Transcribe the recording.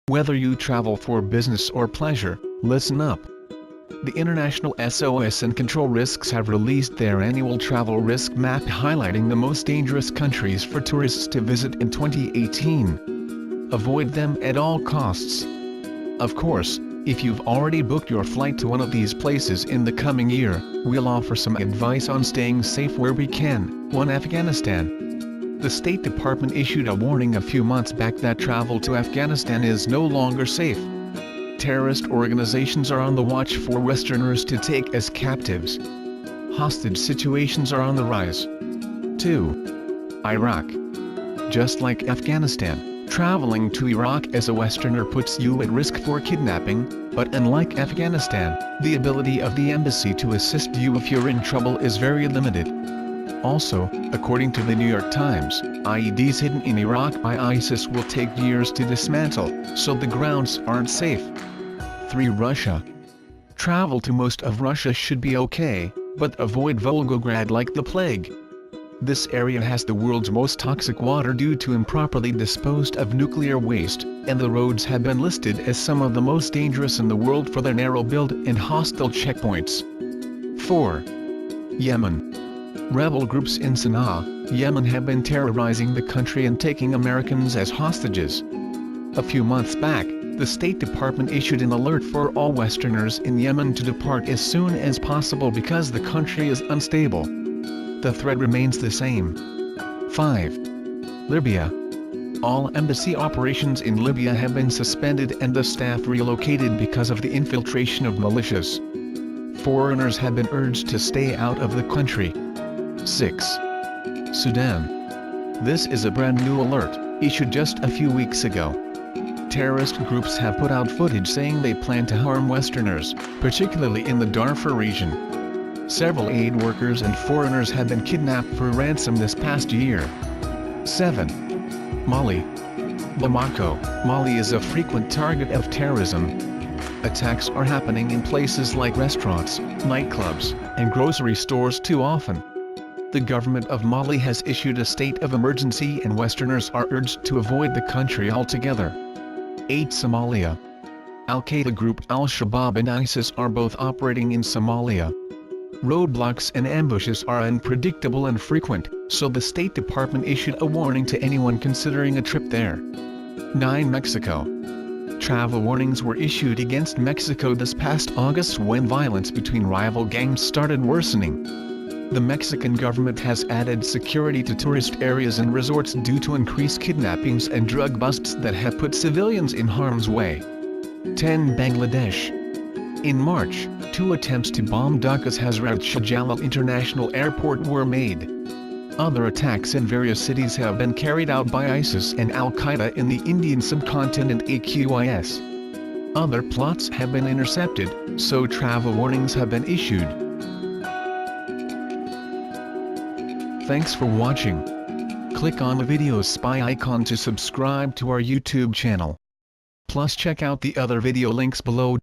Whether you travel for business or pleasure, listen up. The International SOS and Control Risks have released their annual travel risk map highlighting the most dangerous countries for tourists to visit in 2018. Avoid them at all costs. Of course, if you've already booked your flight to one of these places in the coming year, we'll offer some advice on staying safe where we can. 1. Afghanistan. The State Department issued a warning a few months back that travel to Afghanistan is no longer safe. Terrorist organizations are on the watch for Westerners to take as captives. Hostage situations are on the rise. 2. Iraq. Just like Afghanistan, traveling to Iraq as a Westerner puts you at risk for kidnapping, but unlike Afghanistan, the ability of the embassy to assist you if you're in trouble is very limited. Also, according to the New York Times, IEDs hidden in Iraq by ISIS will take years to dismantle, so the grounds aren't safe. 3. Russia. Travel to most of Russia should be okay, but avoid Volgograd like the plague. This area has the world's most toxic water due to improperly disposed of nuclear waste, and the roads have been listed as some of the most dangerous in the world for their narrow build and hostile checkpoints. 4. Yemen. Rebel groups in Sana'a, Yemen have been terrorizing the country and taking Americans as hostages. A few months back, the State Department issued an alert for all Westerners in Yemen to depart as soon as possible because the country is unstable. The threat remains the same. 5. Libya. All embassy operations in Libya have been suspended and the staff relocated because of the infiltration of militias. Foreigners have been urged to stay out of the country. 6. Sudan. This is a brand new alert, issued just a few weeks ago. Terrorist groups have put out footage saying they plan to harm Westerners, particularly in the Darfur region. Several aid workers and foreigners have been kidnapped for ransom this past year. 7. Mali. Bamako, Mali is a frequent target of terrorism. Attacks are happening in places like restaurants, nightclubs, and grocery stores too often. The government of Mali has issued a state of emergency and Westerners are urged to avoid the country altogether. 8. Somalia. Al-Qaeda group Al-Shabaab and ISIS are both operating in Somalia. Roadblocks and ambushes are unpredictable and frequent, so the State Department issued a warning to anyone considering a trip there. 9. Mexico. Travel warnings were issued against Mexico this past August when violence between rival gangs started worsening. The Mexican government has added security to tourist areas and resorts due to increased kidnappings and drug busts that have put civilians in harm's way. 10. Bangladesh. In March, 2 attempts to bomb Dhaka's Hazrat Shah Jalal International Airport were made. Other attacks in various cities have been carried out by ISIS and Al-Qaeda in the Indian subcontinent AQIS. Other plots have been intercepted, so travel warnings have been issued. Thanks for watching. Click on the VideosSpy icon to subscribe to our YouTube channel. Plus check out the other video links below.